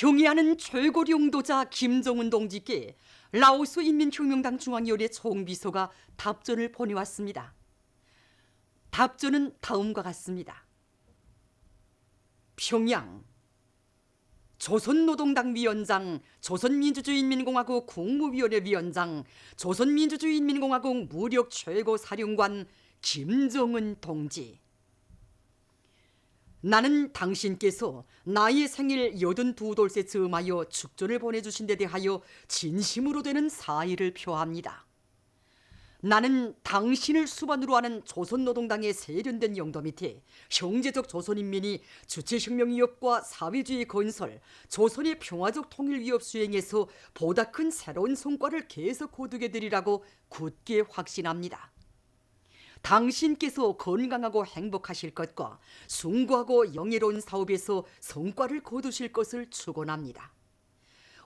경의하는 최고령 용도자 김정은 동지께 라오스 인민혁명당 중앙위원회 총비서가 답전을 보내왔습니다. 답전은 다음과 같습니다. 평양 조선노동당 위원장, 조선민주주의인민공화국 국무위원회 위원장, 조선민주주의인민공화국 무력 최고사령관 김정은 동지. 나는 당신께서 나의 생일 82돌째 즈음하여 축전을 보내주신 데 대하여 진심으로 되는 사의를 표합니다. 나는 당신을 수반으로 하는 조선노동당의 세련된 영도 밑에 형제적 조선인민이 주체혁명 위협과 사회주의 건설, 조선의 평화적 통일 위협 수행에서 보다 큰 새로운 성과를 계속 거두게 되리라고 굳게 확신합니다. 당신께서 건강하고 행복하실 것과 숭고하고 영예로운 사업에서 성과를 거두실 것을 축원합니다.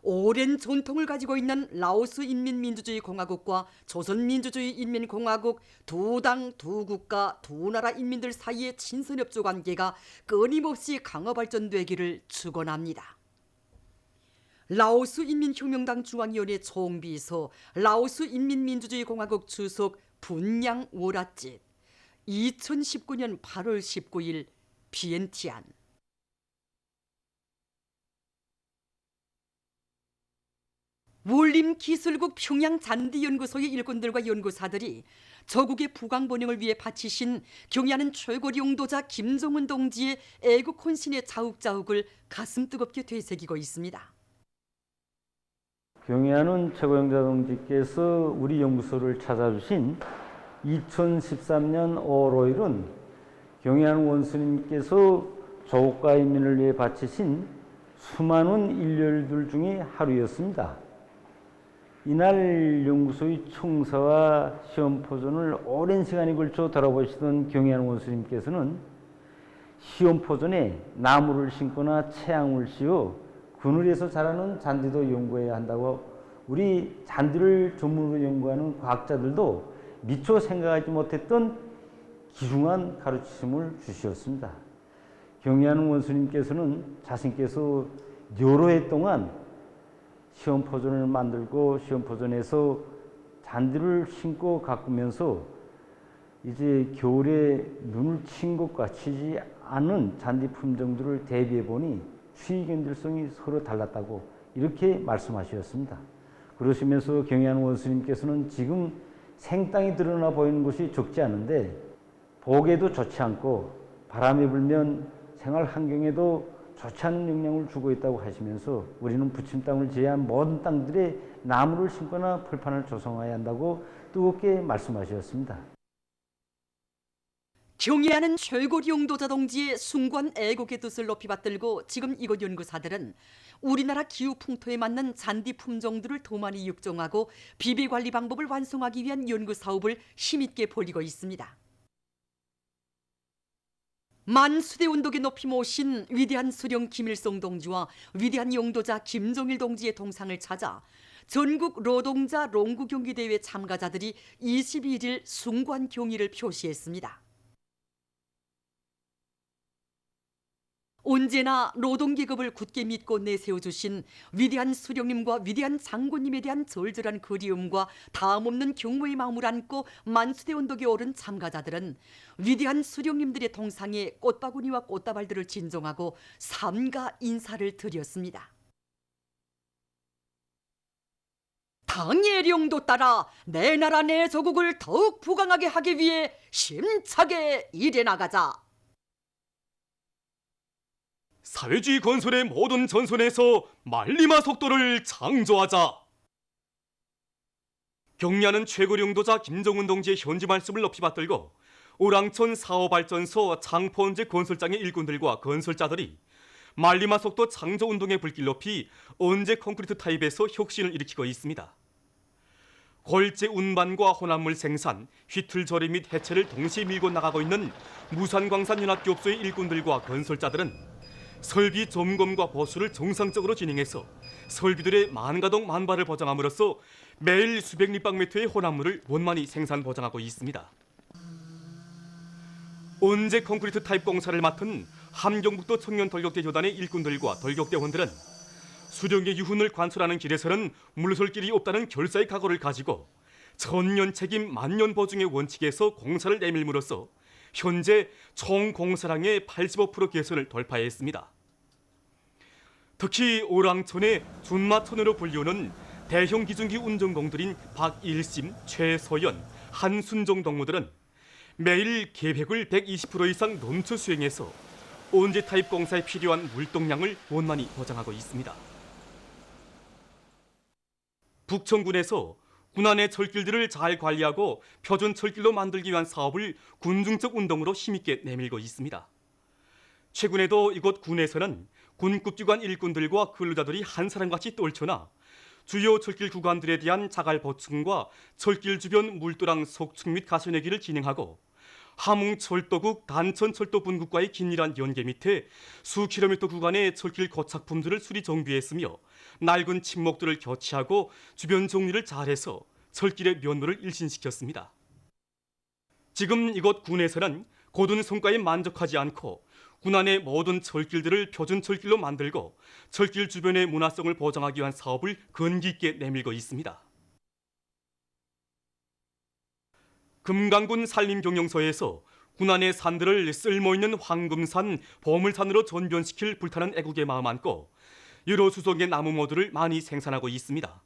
오랜 전통을 가지고 있는 라오스 인민민주주의공화국과 조선민주주의인민공화국 두 당, 두 국가, 두 나라 인민들 사이의 친선협조 관계가 끊임없이 강화 발전되기를 축원합니다. 라오스 인민혁명당 중앙위원회 총비서, 라오스 인민민주주의공화국 주석 분양 워라짓 2019년 8월 19일 비엔티안. 월림기술국 평양잔디연구소의 일꾼들과 연구사들이 저국의 부강번영을 위해 바치신 경의하는 최고리 용도자 김정은 동지의 애국 헌신의 자욱자욱을 가슴 뜨겁게 되새기고 있습니다. 경의하는 최고영자 동지께서 우리 연구소를 찾아주신 2013년 5월 5일은 경의하는 원수님께서 조국과 인민을 위해 바치신 수많은 일요일들 중에 하루였습니다. 이날 연구소의 총사와 시험포전을 오랜 시간에 걸쳐 돌아보시던 경의하는 원수님께서는 시험포전에 나무를 심거나 채양을 씌워 그늘에서 자라는 잔디도 연구해야 한다고 우리 잔디를 전문으로 연구하는 과학자들도 미처 생각하지 못했던 귀중한 가르침을 주셨습니다. 경의하는 원수님께서는 자신께서 여러 해 동안 시험포전을 만들고 시험포전에서 잔디를 심고 가꾸면서 이제 겨울에 눈을 친 것과 치지 않은 잔디 품종들을 대비해 보니 추위 견딜성이 서로 달랐다고 이렇게 말씀하셨습니다. 그러시면서 경의하는 원수님께서는 지금 생땅이 드러나 보이는 곳이 적지 않은데 보기에도 좋지 않고 바람이 불면 생활 환경에도 좋지 않은 영향을 주고 있다고 하시면서 우리는 부침 땅을 제외한 모든 땅들에 나무를 심거나 풀판을 조성해야 한다고 뜨겁게 말씀하셨습니다. 경의하는 최고리 용도자 동지의 숭고한 애국의 뜻을 높이 받들고 지금 이곳 연구사들은 우리나라 기후 풍토에 맞는 잔디 품종들을 더 많이 육종하고 비비 관리 방법을 완성하기 위한 연구 사업을 힘있게 벌이고 있습니다. 만수대 운동에 높이 모신 위대한 수령 김일성 동지와 위대한 용도자 김정일 동지의 동상을 찾아 전국 노동자 롱구 경기대회 참가자들이 21일 숭고한 경의를 표시했습니다. 언제나 노동계급을 굳게 믿고 내세워주신 위대한 수령님과 위대한 장군님에 대한 절절한 그리움과 다음없는 경무의 마음을 안고 만수대 운동에 오른 참가자들은 위대한 수령님들의 동상에 꽃바구니와 꽃다발들을 진정하고 삼가 인사를 드렸습니다. 당의 령도 따라 내 나라 내 조국을 더욱 부강하게 하기 위해 힘차게 일해나가자. 사회주의 건설의 모든 전선에서 말리마 속도를 창조하자. 경의하는 최고리 용도자 김정은 동지의 현지 말씀을 높이 받들고 오랑천 사호발전소 장포원제 건설장의 일꾼들과 건설자들이 말리마 속도 창조운동의 불길 높이 언제 콘크리트 타입에서 혁신을 일으키고 있습니다. 골재 운반과 혼합물 생산, 휘틀 조리 및 해체를 동시에 밀고 나가고 있는 무산광산연합기업소의 일꾼들과 건설자들은 설비 점검과 보수를 정상적으로 진행해서 설비들의 만가동 만발을 보장함으로써 매일 수백立方미터의 혼합물을 원만히 생산 보장하고 있습니다. 언제 콘크리트 타입 공사를 맡은 함경북도 청년 돌격대 교단의 일꾼들과 돌격대원들은 수령의 유훈을 관철하는 길에서는 물러설 길이 없다는 결사의 각오를 가지고 전년 책임 만년 보증의 원칙에서 공사를 내밀므로써 현재 총 공사량의 85% 개선을 돌파했습니다. 특히 오랑천의 준마천으로 불리우는 대형 기중기 운전공들인 박일심, 최소연, 한순종 동무들은 매일 계획을 120% 이상 넘쳐 수행해서 온재 타입 공사에 필요한 물동량을 원만히 보장하고 있습니다. 북천군에서 군안의 철길들을 잘 관리하고 표준 철길로 만들기 위한 사업을 군중적 운동으로 힘있게 내밀고 있습니다. 최근에도 이곳 군에서는 군급기관 일꾼들과 근로자들이 한 사람같이 떨쳐나 주요 철길 구간들에 대한 자갈 보충과 철길 주변 물도랑 속축 및 가셔내기를 진행하고 함흥철도국 단천철도분국과의 긴밀한 연계 밑에 수 킬로미터 구간의 철길 고착품들을 수리 정비했으며 낡은 침목들을 교체하고 주변 정리를 잘해서 철길의 면모를 일신시켰습니다. 지금 이곳 군에서는 고든 성과에 만족하지 않고 군안의 모든 철길들을 표준 철길로 만들고 철길 주변의 문화성을 보장하기 위한 사업을 근기 있게 내밀고 있습니다. 금강군 산림경영서에서 군안의 산들을 쓸모있는 황금산, 보물산으로 전변시킬 불타는 애국의 마음 안고 여러 수종의 나무모들을 많이 생산하고 있습니다.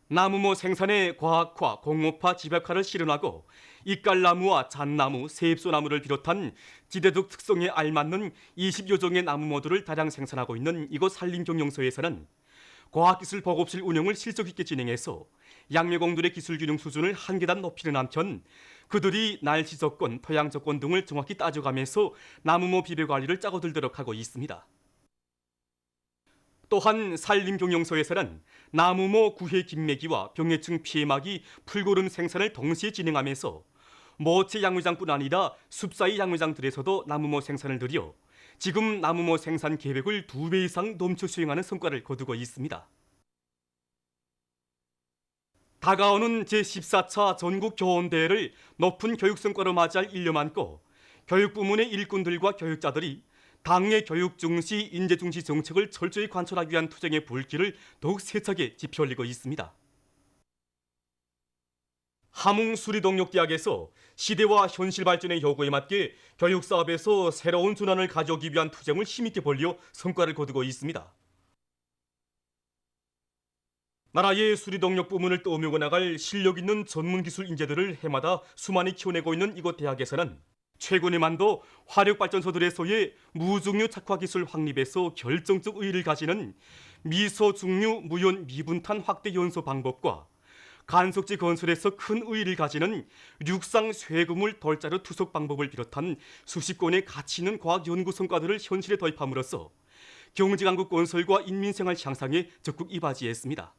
나무모 생산에 과학화, 공업화, 집약화를 실현하고 이깔나무와 잣나무, 세입소나무를 비롯한 지대적 특성에 알맞는 20여 종의 나무모들을 다량 생산하고 있는 이곳 산림경영서에서는 과학기술 보급실 운영을 실적 있게 진행해서 양매공들의 기술균형 수준을 한 계단 높이는 한편 그들이 날씨 조건, 토양 조건 등을 정확히 따져가면서 나무모 비배 관리를 짜고들도록 하고 있습니다. 또한 산림경영서에서는 나무모 구해 김매기와 병해충 피해막이 풀고름 생산을 동시에 진행하면서 모체 양회장뿐 아니라 숲사이 양회장들에서도 나무모 생산을 늘려 지금 나무모 생산 계획을 2배 이상 넘쳐 수행하는 성과를 거두고 있습니다. 다가오는 제14차 전국 교원대회를 높은 교육 성과로 맞이할 일념 안고 교육부문의 일꾼들과 교육자들이 당의 교육 중시, 인재 중시 정책을 철저히 관철하기 위한 투쟁의 불길을 더욱 세차게 지펴올리고 있습니다. 함흥수리동력대학에서 시대와 현실 발전의 요구에 맞게 교육 사업에서 새로운 전환을 가져오기 위한 투쟁을 힘있게 벌려 성과를 거두고 있습니다. 나라의 수리동력 부문을 떠오르고 나갈 실력 있는 전문기술 인재들을 해마다 수많이 키워내고 있는 이곳 대학에서는 최근에만도 화력발전소들에서의 무중류 착화기술 확립에서 결정적 의의를 가지는 미소중류 무연 미분탄 확대 연소 방법과 간석지 건설에서 큰 의의를 가지는 육상 쇠그물 돌자루 투석 방법을 비롯한 수십 건의 가치 있는 과학 연구 성과들을 현실에 도입함으로써 경제강국 건설과 인민생활 향상에 적극 이바지했습니다.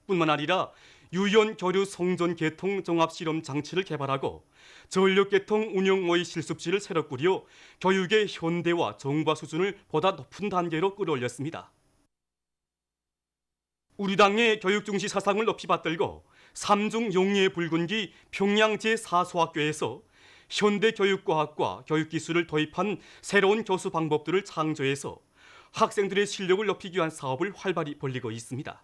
뿐만 아니라 유연 교류 송전 개통 종합 실험 장치를 개발하고 전력 개통 운영 모의 실습실을 새로 꾸려 교육의 현대화 정보화 수준을 보다 높은 단계로 끌어올렸습니다. 우리 당의 교육 중시 사상을 높이 받들고 삼중 용예의 붉은기 평양 제4소학교에서 현대 교육과학과 교육기술을 도입한 새로운 교수 방법들을 창조해서 학생들의 실력을 높이기 위한 사업을 활발히 벌이고 있습니다.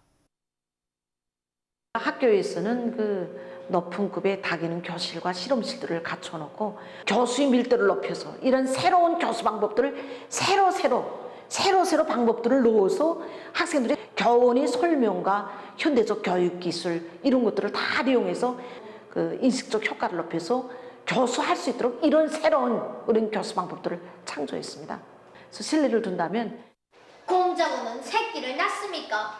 학교에서는 그 높은 급의 다기능 교실과 실험실들을 갖춰놓고 교수의 밀도를 높여서 이런 새로운 교수 방법들을 새로 방법들을 넣어서 학생들이 교원의 설명과 현대적 교육 기술 이런 것들을 다 이용해서 그 인식적 효과를 높여서 교수할 수 있도록 이런 새로운 그런 교수 방법들을 창조했습니다. 그래서 실례를 둔다면 공자고는 새끼를 낳습니까?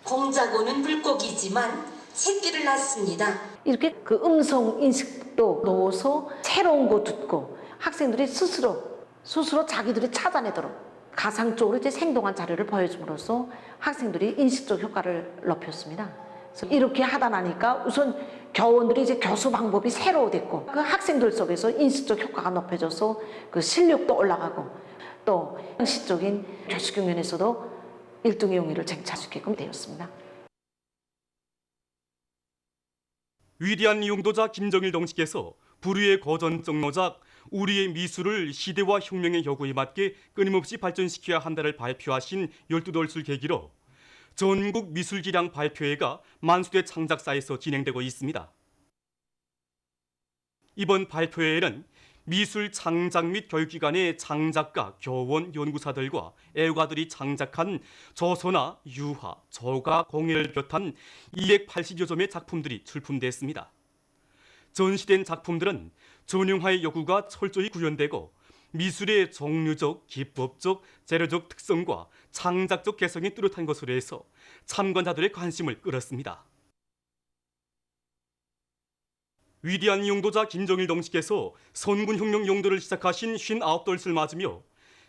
공자고는 물고기지만 새끼를 낳습니다. 이렇게 그 음성 인식도 넣어서 새로운 거 듣고 학생들이 스스로 자기들이 찾아내도록 가상적으로 이제 생동한 자료를 보여줌으로써 학생들이 인식적 효과를 높였습니다. 그래서 이렇게 하다 나니까 우선 교원들이 이제 교수 방법이 새로워졌고 그 학생들 속에서 인식적 효과가 높아져서 그 실력도 올라가고 또 형식적인 교수 경연에서도 1등의 용의를 쟁취할 수 있게끔 되었습니다. 위대한 용도자 김정일 동식께서 불후의 고전적 노작 우리의 미술을 시대와 혁명의 요구에 맞게 끊임없이 발전시켜야 한다를 발표하신 12돌수를 계기로 전국 미술기량 발표회가 만수대 창작사에서 진행되고 있습니다. 이번 발표회에는 미술 창작 및 교육기관의 창작가, 교원, 연구사들과 애호가들이 창작한 조소나 유화, 조가, 공예를 비롯한 280여 점의 작품들이 출품됐습니다. 전시된 작품들은 전형화의 요구가 철저히 구현되고 미술의 종류적, 기법적, 재료적 특성과 창작적 개성이 뚜렷한 것으로 해서 참관자들의 관심을 끌었습니다. 위대한 용도자 김정일 동지께서 선군혁명 용도를 시작하신 59돌을 맞으며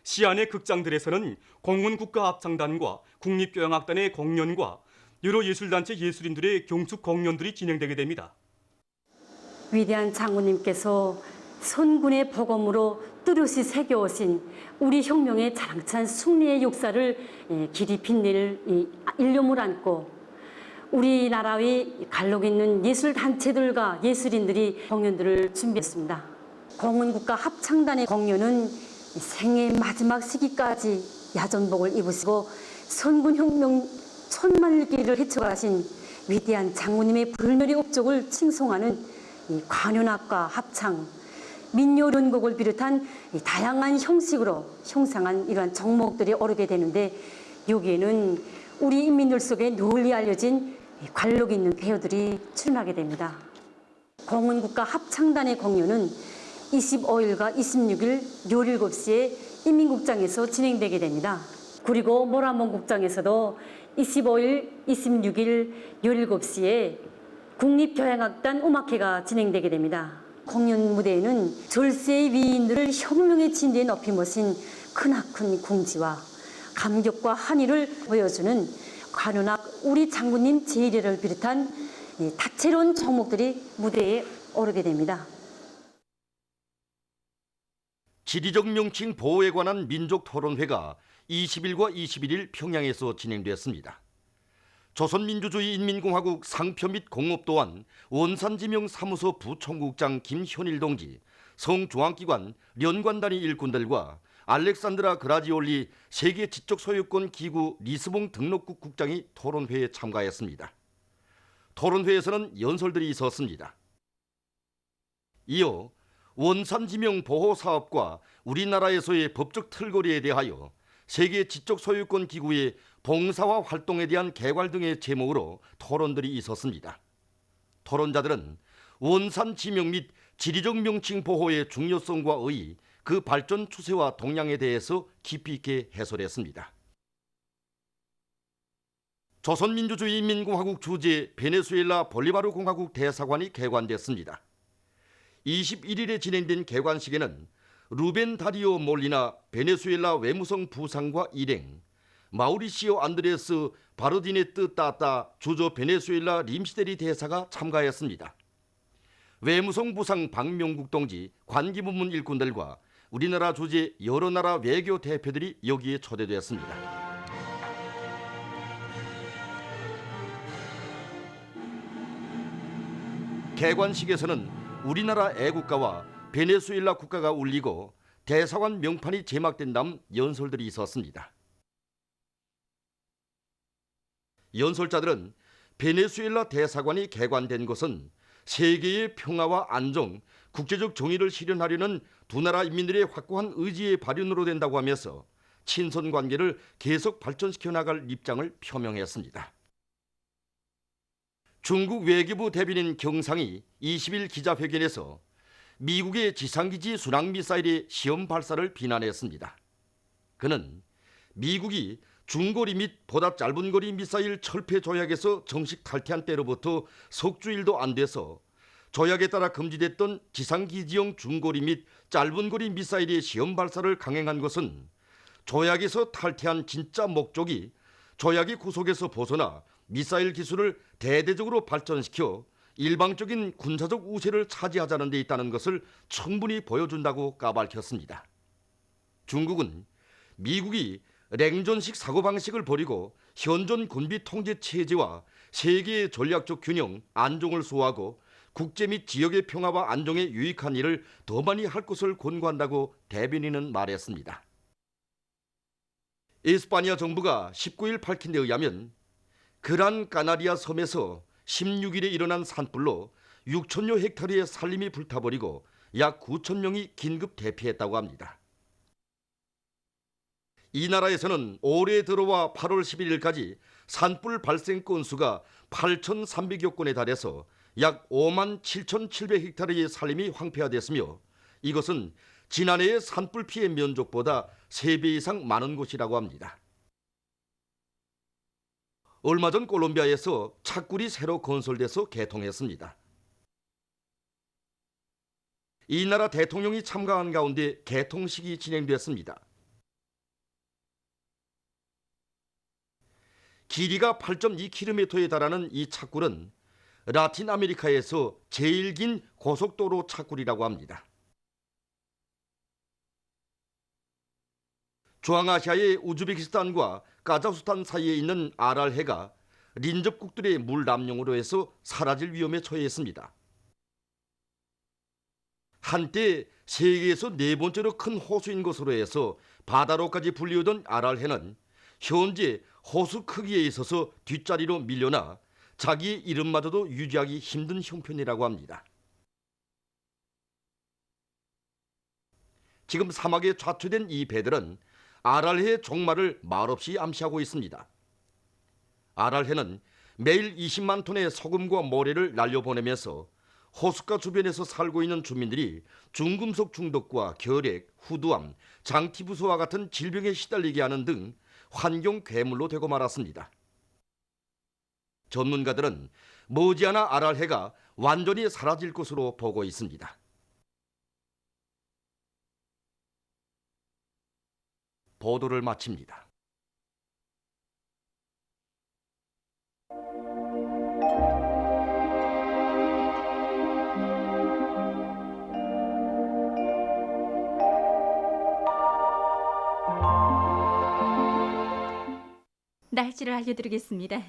시안의 극장들에서는 공원국가합창단과 국립교향악단의 공연과 여러 예술단체 예술인들의 경축 공연들이 진행되게 됩니다. 위대한 장군님께서 선군의 복음으로 뚜렷이 새겨오신 우리 혁명의 자랑찬 숭례의 역사를 길이 빛낼 일념을 안고 우리나라의 갈록 있는 예술단체들과 예술인들이 공연들을 준비했습니다. 공원국가 합창단의 공연은 생애 마지막 시기까지 야전복을 입으시고 선군혁명 천만길을 헤쳐가신 위대한 장군님의 불멸의 업적을 칭송하는 관현악과 합창, 민요연곡을 비롯한 다양한 형식으로 형상한 이러한 종목들이 오르게 되는데 여기에는 우리 인민들 속에 널리 알려진 관록 있는 배우들이 출연하게 됩니다. 공원국가 합창단의 공연은 25일과 26일 17시에 인민국장에서 진행되게 됩니다. 그리고 모란봉국장에서도 25일, 26일 17시에 국립교향악단 음악회가 진행되게 됩니다. 공연 무대에는 절세의 위인들을 혁명의 진대에 높이 모신 크나큰 궁지와 감격과 한의를 보여주는 관현악 우리 장군님 제일회를 비롯한 다채로운 종목들이 무대에 오르게 됩니다. 지리적 명칭 보호에 관한 민족토론회가 20일과 21일 평양에서 진행됐습니다. 조선민주주의인민공화국 상표 및 공업도안 원산지명사무소 부총국장 김현일 동지, 성중앙기관 연관단위 일꾼들과 알렉산드라 그라지올리 세계 지적소유권 기구 리스봉 등록국 국장이 토론회에 참가했습니다. 토론회에서는 연설들이 있었습니다. 이어 원산지명 보호 사업과 우리나라에서의 법적 틀거리에 대하여 세계 지적소유권 기구의 봉사와 활동에 대한 개괄 등의 제목으로 토론들이 있었습니다. 토론자들은 원산 지명 및 지리적 명칭 보호의 중요성과 의 그 발전 추세와 동향에 대해서 깊이 있게 해설했습니다. 조선민주주의인민공화국 주재 베네수엘라 볼리바르 공화국 대사관이 개관됐습니다. 21일에 진행된 개관식에는 루벤 다리오 몰리나 베네수엘라 외무성 부상과 일행, 마우리시오 안드레스 바르디네트 따따 주조 베네수엘라 림시데리 대사가 참가했습니다. 외무성 부상 박명국 동지, 관기부문 일꾼들과 우리나라 주재 여러 나라 외교 대표들이 여기에 초대되었습니다. 개관식에서는 우리나라 애국가와 베네수엘라 국가가 울리고 대사관 명판이 제막된 다음 연설들이 있었습니다. 연설자들은 베네수엘라 대사관이 개관된 것은 세계의 평화와 안정, 국제적 정의를 실현하려는 두 나라 인민들의 확고한 의지의 발현으로 된다고 하면서 친선 관계를 계속 발전시켜 나갈 입장을 표명했습니다. 중국 외교부 대변인 경상이 20일 기자회견에서 미국의 지상기지 순항미사일의 시험 발사를 비난했습니다. 그는 미국이 중거리 및 보다 짧은 거리 미사일 철폐 조약에서 정식 탈퇴한 때로부터 석주일도 안 돼서 조약에 따라 금지됐던 지상기지용 중거리 및 짧은 거리 미사일의 시험 발사를 강행한 것은 조약에서 탈퇴한 진짜 목적이 조약의 구속에서 벗어나 미사일 기술을 대대적으로 발전시켜 일방적인 군사적 우세를 차지하자는 데 있다는 것을 충분히 보여준다고 까발켰습니다. 중국은 미국이 냉전식 사고방식을 버리고 현존 군비 통제 체제와 세계의 전략적 균형, 안정을 수호하고 국제 및 지역의 평화와 안정에 유익한 일을 더 많이 할 것을 권고한다고 대변인은 말했습니다. 에스파니아 정부가 19일 밝힌 데 의하면 그란 까나리아 섬에서 16일에 일어난 산불로 6천여 헥타르의 산림이 불타버리고 약 9천 명이 긴급 대피했다고 합니다. 이 나라에서는 올해 들어와 8월 11일까지 산불 발생 건수가 8,300여 건에 달해서 약 5만 7,700헥타르의 산림이 황폐화됐으며 이것은 지난해의 산불 피해 면적보다 3배 이상 많은 곳이라고 합니다. 얼마 전 콜롬비아에서 착굴이 새로 건설돼서 개통했습니다. 이 나라 대통령이 참가한 가운데 개통식이 진행됐습니다. 길이가 8.2km에 달하는 이 착굴은 라틴 아메리카에서 제일 긴 고속도로 착굴이라고 합니다. 중앙아시아의 우즈베키스탄과 카자흐스탄 사이에 있는 아랄해가 린접국들의 물 남용으로 해서 사라질 위험에 처했습니다. 한때 세계에서 네 번째로 큰 호수인 것으로 해서 바다로까지 불리우던 아랄해는 현재 호수 크기에 있어서 뒷자리로 밀려나 자기의 이름마저도 유지하기 힘든 형편이라고 합니다. 지금 사막에 좌초된 이 배들은 아랄해 종말을 말없이 암시하고 있습니다. 아랄해는 매일 20만 톤의 소금과 모래를 날려보내면서 호숫가 주변에서 살고 있는 주민들이 중금속 중독과 결핵, 후두암, 장티푸스와 같은 질병에 시달리게 하는 등 환경 괴물로 되고 말았습니다. 전문가들은 머지않아 아랄해가 완전히 사라질 것으로 보고 있습니다. 보도를 마칩니다. 날씨를 알려드리겠습니다.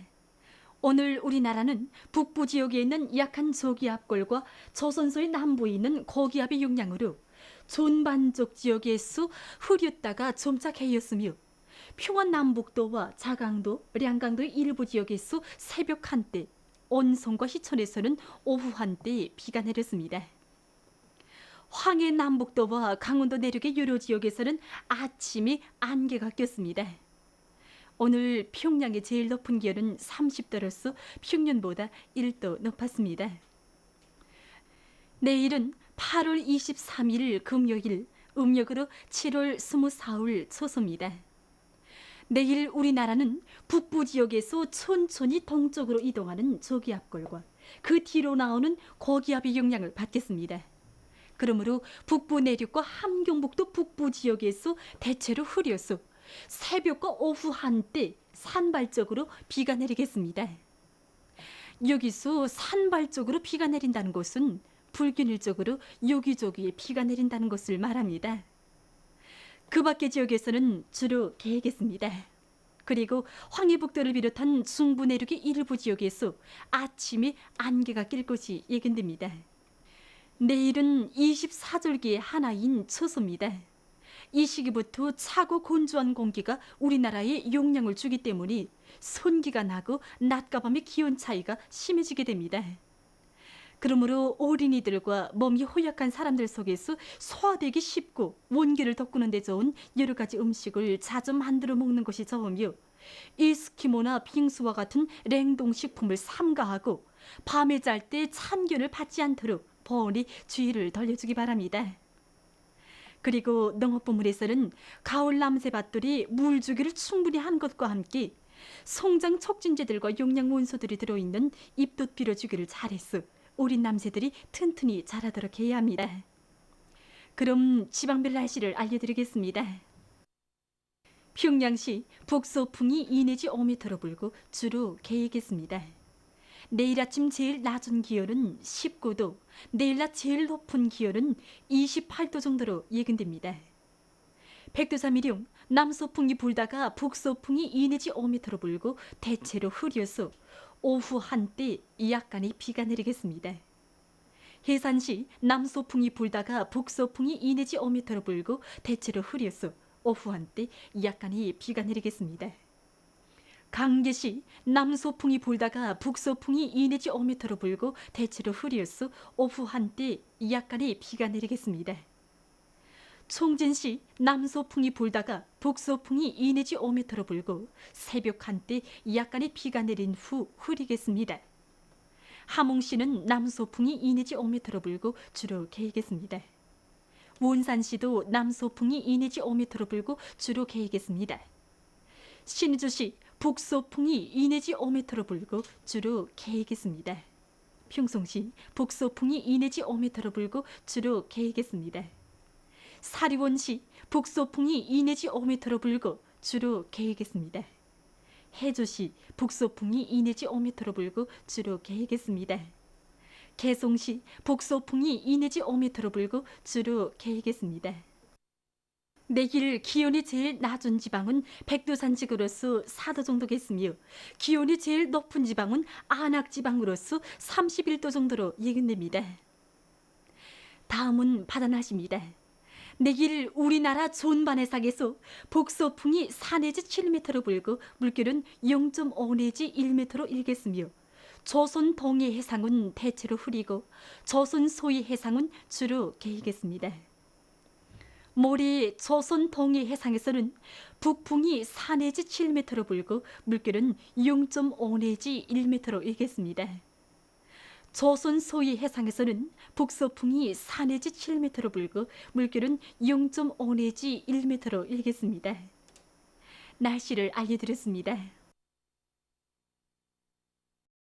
오늘 우리나라는 북부 지역에 있는 약한 저기압골과 저선소의 남부에 있는 고기압의 영향으로 전반적 지역에서 흐렸다가 점차 개였으며 평안 남북도와 자강도, 량강도의 일부 지역에서 새벽 한때, 온성과 희천에서는 오후 한때 비가 내렸습니다. 황해 남북도와 강원도 내륙의 여러 지역에서는 아침에 안개가 꼈습니다. 오늘 평양의 제일 높은 기온은 30도로서 평년보다 1도 높았습니다. 내일은 8월 23일 금요일, 음력으로 7월 24일 초소입니다. 내일 우리나라는 북부 지역에서 천천히 동쪽으로 이동하는 저기압골과 그 뒤로 나오는 고기압의 영향을 받겠습니다. 그러므로 북부 내륙과 함경북도 북부 지역에서 대체로 흐려서 새벽과 오후 한때 산발적으로 비가 내리겠습니다. 여기서 산발적으로 비가 내린다는 것은 불균일적으로 여기저기에 비가 내린다는 것을 말합니다. 그 밖의 지역에서는 주로 개겠습니다. 그리고 황해북도를 비롯한 중부 내륙의 일부 지역에서 아침에 안개가 낄 것이 예견됩니다. 내일은 24절기의 하나인 처소입니다. 이 시기부터 차고 건조한 공기가 우리나라에 영향을 주기 때문에 선기가 나고 낮과 밤의 기온 차이가 심해지게 됩니다. 그러므로 어린이들과 몸이 허약한 사람들 속에서 소화되기 쉽고 원기를 돋구는 데 좋은 여러 가지 음식을 자주 만들어 먹는 것이 좋으며 에스키모나 빙수와 같은 냉동식품을 삼가하고 밤에 잘 때 찬기운을 받지 않도록 보온이 주의를 돌려주기 바랍니다. 그리고 농업부문에서는 가을 남새밭들이 물 주기를 충분히 한 것과 함께 성장 촉진제들과 영양 원소들이 들어있는 잎덧 빌어주기를 잘해서 어린 남새들이 튼튼히 자라도록 해야 합니다. 그럼 지방별 날씨를 알려드리겠습니다. 평양시 북서풍이 2 내지 5m로 불고 주로 개이겠습니다. 내일 아침 제일 낮은 기온은 19도, 내일 낮 제일 높은 기온은 28도 정도로 예견됩니다. 백두산미령 남서풍이 불다가 북서풍이 2 내지 5m로 불고 대체로 흐려서 오후 한때 약간의 비가 내리겠습니다. 해산시 남소풍이 불다가 북소풍이 2 내지 5m로 불고 대체로 흐려서 오후 한때 약간의 비가 내리겠습니다. 강계시 남소풍이 불다가 북소풍이 2 내지 5m로 불고 대체로 흐려서 오후 한때 약간의 비가 내리겠습니다. 총진시 남소풍이 불다가 북소풍이 2 내지 5m로 불고 새벽 한때 약간의 비가 내린 후 흐리겠습니다. 함흥시는 남소풍이 2 내지 5m로 불고 주로 개이겠습니다. 원산시도 남소풍이 2 내지 5m로 불고 주로 개이겠습니다. 신의주시 북소풍이 2 내지 5m로 불고 주로 개이겠습니다. 평송시 북소풍이 2 내지 5m로 불고 주로 개이겠습니다. 사리원시 북소풍이 2 내지 5m로 불고 주로 개이겠습니다. 해주시 북소풍이 2 내지 5m로 불고 주로 개이겠습니다. 개송시 북소풍이 2 내지 5m로 불고 주로 개이겠습니다. 내일 기온이 제일 낮은 지방은 백두산지구로서 4도 정도겠으며 기온이 제일 높은 지방은 안악지방으로서 31도 정도로 예견됩니다. 다음은 바다날씨입니다. 내일 우리나라 존반해상에서 북소풍이 4 내지 7m로 불고 물결은 0.5 내지 1m로 일겠으며 조선 동해 해상은 대체로 흐리고 조선 소위 해상은 주로 개이겠습니다. 모레 조선 동해 해상에서는 북풍이 4 내지 7m로 불고 물결은 0.5 내지 1m로 일겠습니다. 조선 소위 해상에서는 북서풍이 4 내지 7m로 불고 물결은 0.5 내지 1m로 일겠습니다. 날씨를 알려드렸습니다.